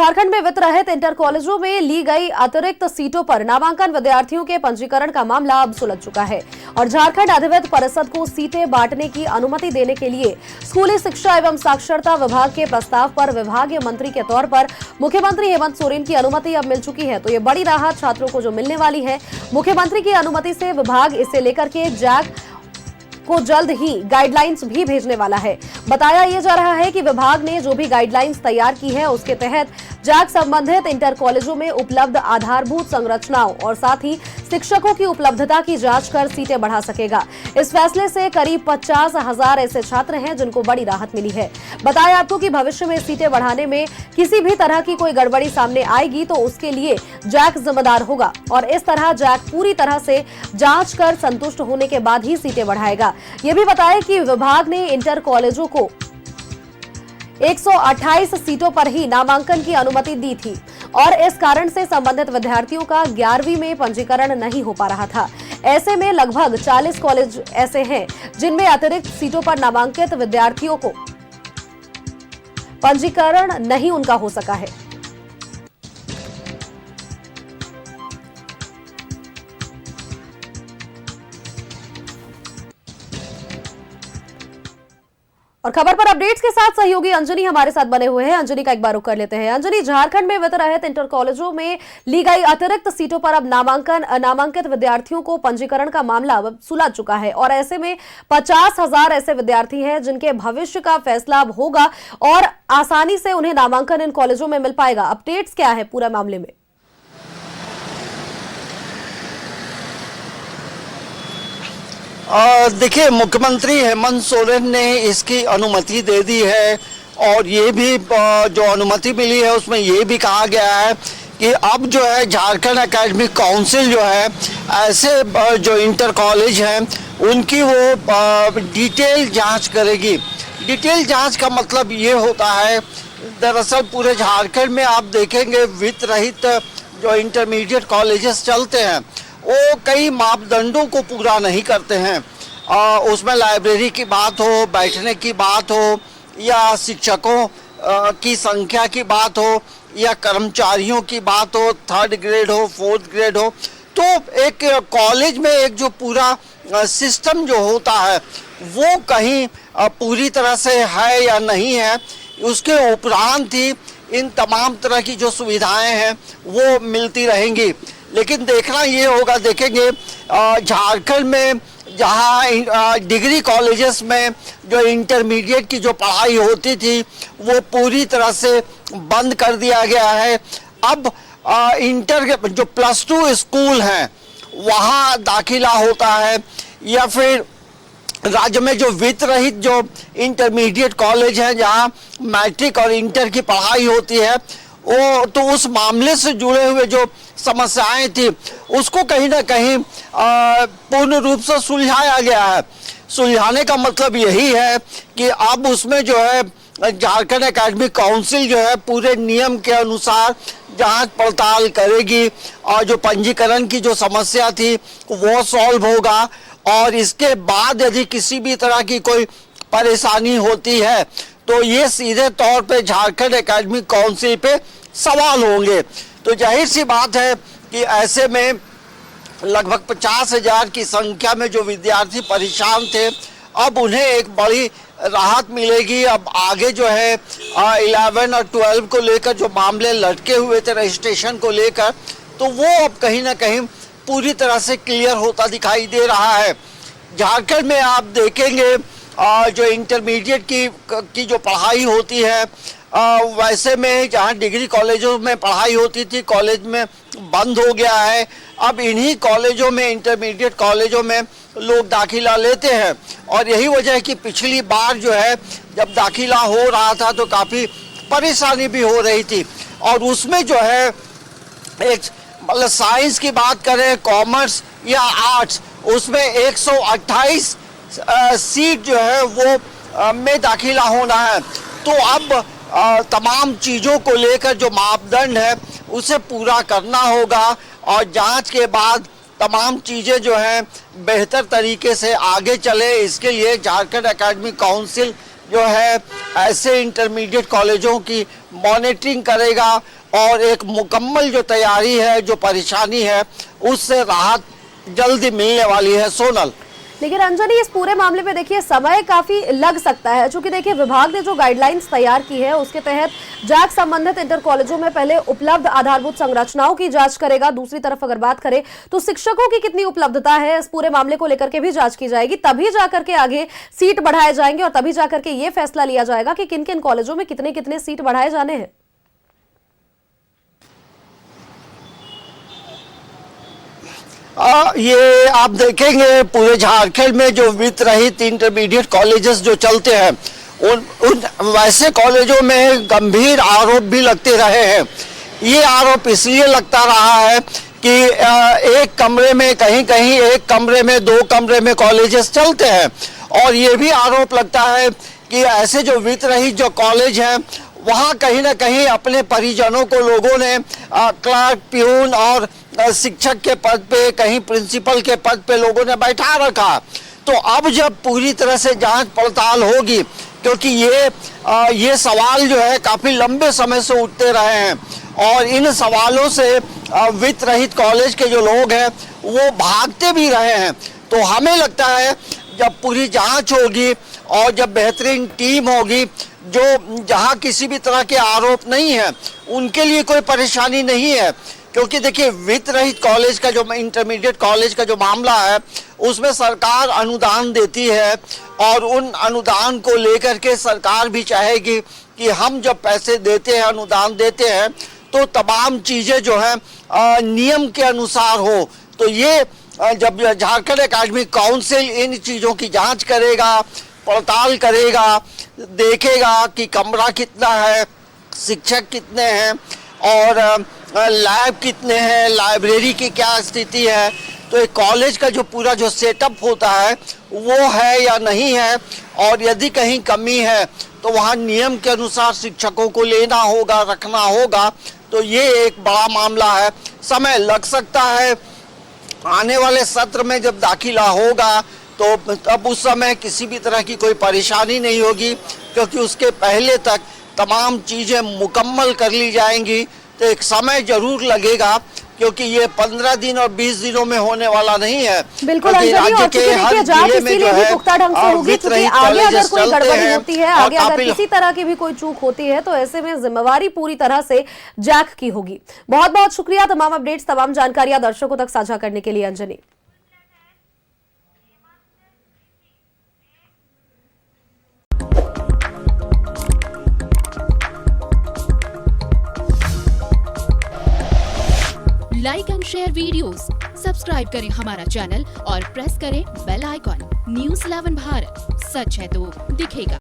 झारखंड में वित्त रहित इंटर कॉलेजों में ली गई अतिरिक्त सीटों पर नामांकन विद्यार्थियों के पंजीकरण का मामला अब सुलझ चुका है और झारखंड अधिविद्य परिषद को सीटें बांटने की अनुमति देने के लिए स्कूली शिक्षा एवं साक्षरता विभाग के प्रस्ताव पर विभागीय मंत्री के तौर पर मुख्यमंत्री हेमंत सोरेन की अनुमति अब मिल चुकी है। तो ये बड़ी राहत छात्रों को जो मिलने वाली है। मुख्यमंत्री की अनुमति से विभाग इसे लेकर के जैक को जल्द ही गाइडलाइंस भी भेजने वाला है। बताया यह जा रहा है कि विभाग ने जो भी गाइडलाइंस तैयार की है उसके तहत जैक संबंधित इंटर कॉलेजों में उपलब्ध आधारभूत संरचनाओं और साथ ही शिक्षकों की उपलब्धता की जांच कर सीटें बढ़ा सकेगा। इस फैसले से करीब 50,000 ऐसे छात्र हैं जिनको बड़ी राहत मिली है। बताया आपको कि भविष्य में सीटें बढ़ाने में किसी भी तरह की कोई गड़बड़ी सामने आएगी तो उसके लिए जैक जिम्मेदार होगा और इस तरह जैक पूरी तरह से जांच कर संतुष्ट होने के बाद ही सीटें बढ़ाएगा। ये भी बताया कि विभाग ने इंटर कॉलेजों को 128 सीटों पर ही नामांकन की अनुमति दी थी और इस कारण से संबंधित विद्यार्थियों का 11वीं में पंजीकरण नहीं हो पा रहा था। ऐसे में लगभग 40 कॉलेज ऐसे हैं जिनमें अतिरिक्त सीटों पर नामांकित विद्यार्थियों को पंजीकरण नहीं उनका हो सका है। और खबर पर अपडेट्स के साथ सहयोगी अंजनी हमारे साथ बने हुए हैं। अंजनी का एक बार रुख कर लेते हैं। अंजनी, झारखंड में वित्त रहित इंटर कॉलेजों में ली गई अतिरिक्त सीटों पर अब नामांकित विद्यार्थियों को पंजीकरण का मामला अब सुलझ चुका है और ऐसे में 50,000 ऐसे विद्यार्थी हैं जिनके भविष्य का फैसला अब होगा और आसानी से उन्हें नामांकन इन कॉलेजों में मिल पाएगा। अपडेट्स क्या है पूरा मामले में? देखिए, मुख्यमंत्री हेमंत सोरेन ने इसकी अनुमति दे दी है और ये भी जो अनुमति मिली है उसमें ये भी कहा गया है कि अब जो है झारखंड एकेडमिक काउंसिल जो है ऐसे जो इंटर कॉलेज हैं उनकी वो डिटेल जांच करेगी। डिटेल जांच का मतलब ये होता है, दरअसल पूरे झारखंड में आप देखेंगे वित्त रहित जो इंटरमीडिएट कॉलेजेस चलते हैं वो कई मापदंडों को पूरा नहीं करते हैं। उसमें लाइब्रेरी की बात हो, बैठने की बात हो या शिक्षकों की संख्या की बात हो या कर्मचारियों की बात हो, 3rd ग्रेड हो, 4th ग्रेड हो, तो एक कॉलेज में एक जो पूरा सिस्टम जो होता है वो कहीं पूरी तरह से है या नहीं है, उसके उपरांत ही इन तमाम तरह की जो सुविधाएं हैं वो मिलती रहेंगी। लेकिन देखना ये होगा, देखेंगे झारखंड में जहाँ डिग्री कॉलेजेस में जो इंटरमीडिएट की जो पढ़ाई होती थी वो पूरी तरह से बंद कर दिया गया है। अब इंटर के जो +2 स्कूल हैं वहाँ दाखिला होता है या फिर राज्य में जो वित्त रहित जो इंटरमीडिएट कॉलेज हैं जहाँ मैट्रिक और इंटर की पढ़ाई होती है वो तो उस मामले से जुड़े हुए जो समस्याएं थी उसको कहीं ना कहीं पूर्ण रूप से सुलझाया गया है। सुलझाने का मतलब यही है कि अब उसमें जो है झारखंड एकेडमिक काउंसिल जो है पूरे नियम के अनुसार जांच पड़ताल करेगी और जो पंजीकरण की जो समस्या थी वो सॉल्व होगा और इसके बाद यदि किसी भी तरह की कोई परेशानी होती है तो ये सीधे तौर पे झारखंड एकेडमिक काउंसिल पे सवाल होंगे। तो जाहिर सी बात है कि ऐसे में लगभग 50,000 की संख्या में जो विद्यार्थी परेशान थे अब उन्हें एक बड़ी राहत मिलेगी। अब आगे जो है 11 और 12 को लेकर जो मामले लटके हुए थे रजिस्ट्रेशन को लेकर, तो वो अब कहीं ना कहीं पूरी तरह से क्लियर होता दिखाई दे रहा है। झारखंड में आप देखेंगे जो इंटरमीडिएट की जो पढ़ाई होती है वैसे में जहाँ डिग्री कॉलेजों में पढ़ाई होती थी कॉलेज में बंद हो गया है। अब इन्हीं कॉलेजों में इंटरमीडिएट कॉलेजों में लोग दाखिला लेते हैं और यही वजह है कि पिछली बार जो है जब दाखिला हो रहा था तो काफ़ी परेशानी भी हो रही थी और उसमें जो है एक मतलब साइंस की बात करें, कॉमर्स या आर्ट्स, उसमें 128 सीट जो है वो में दाखिला होना है। तो अब तमाम चीज़ों को लेकर जो मापदंड है उसे पूरा करना होगा और जांच के बाद तमाम चीज़ें जो हैं बेहतर तरीके से आगे चले, इसके लिए झारखंड एकेडमिक काउंसिल जो है ऐसे इंटरमीडिएट कॉलेजों की मॉनिटरिंग करेगा और एक मुकम्मल जो तैयारी है, जो परेशानी है, उससे राहत जल्दी मिलने वाली है। सोनल, लेकिन अंजनी, इस पूरे मामले में देखिए समय काफी लग सकता है, क्योंकि देखिए विभाग ने जो गाइडलाइंस तैयार की है उसके तहत जैक संबंधित इंटर कॉलेजों में पहले उपलब्ध आधारभूत संरचनाओं की जांच करेगा। दूसरी तरफ अगर बात करें तो शिक्षकों की कितनी उपलब्धता है, इस पूरे मामले को लेकर के भी जांच की जाएगी। तभी जाकर के आगे सीट बढ़ाए जाएंगे और तभी जाकर के ये फैसला लिया जाएगा कि किन किन कॉलेजों में कितने कितने सीट बढ़ाए जाने हैं। ये आप देखेंगे पूरे झारखंड में जो वित्त रहित इंटरमीडिएट कॉलेजेस जो चलते हैं, उन वैसे कॉलेजों में गंभीर आरोप भी लगते रहे हैं। ये आरोप इसलिए लगता रहा है कि एक कमरे में कहीं एक कमरे में 2 कमरे में कॉलेजेस चलते हैं, और ये भी आरोप लगता है कि ऐसे जो वित्त रहित जो कॉलेज हैं वहाँ कहीं ना कहीं अपने परिजनों को लोगों ने क्लर्क, प्यून और शिक्षक के पद पे, कहीं प्रिंसिपल के पद पे लोगों ने बैठा रखा। तो अब जब पूरी तरह से जांच पड़ताल होगी, क्योंकि ये सवाल जो है काफी लंबे समय से उठते रहे हैं और इन सवालों से वित्त रहित कॉलेज के जो लोग हैं वो भागते भी रहे हैं। तो हमें लगता है जब पूरी जांच होगी और जब बेहतरीन टीम होगी, जो जहां किसी भी तरह के आरोप नहीं है, उनके लिए कोई परेशानी नहीं है। क्योंकि देखिए वित्त रहित कॉलेज का जो इंटरमीडिएट कॉलेज का जो मामला है, उसमें सरकार अनुदान देती है और उन अनुदान को लेकर के सरकार भी चाहेगी कि हम जब पैसे देते हैं, अनुदान देते हैं, तो तमाम चीज़ें जो है नियम के अनुसार हो। तो ये जब झारखंड एकेडमिक काउंसिल इन चीज़ों की जांच करेगा, पड़ताल करेगा, देखेगा कि कमरा कितना है, शिक्षक कितने हैं और लैब कितने हैं, लाइब्रेरी की क्या स्थिति है, तो एक कॉलेज का जो पूरा जो सेटअप होता है वो है या नहीं है, और यदि कहीं कमी है तो वहाँ नियम के अनुसार शिक्षकों को लेना होगा, रखना होगा। तो ये एक बड़ा मामला है, समय लग सकता है। आने वाले सत्र में जब दाखिला होगा तो तब उस समय किसी भी तरह की कोई परेशानी नहीं होगी, क्योंकि उसके पहले तक तमाम चीज़ें मुकम्मल कर ली जाएंगी। तो एक समय जरूर लगेगा, क्योंकि ये 15 दिन और 20 दिनों में होने वाला नहीं है। बिल्कुल अंजनी, और देखिए जांच इसीलिए भी पुख्ता ढंग से होगी, क्योंकि आगे अगर कोई गड़बड़ी होती है, आगे अगर किसी तरह की भी कोई चूक होती है, तो ऐसे में जिम्मेवारी पूरी तरह से जैक की होगी। बहुत बहुत शुक्रिया तमाम अपडेट्स, तमाम जानकारियां दर्शकों तक साझा करने के लिए Anjani. Like and share videos, subscribe करें हमारा चैनल और प्रेस करें बेल आइकॉन। न्यूज़ 11 भारत, सच है तो दिखेगा।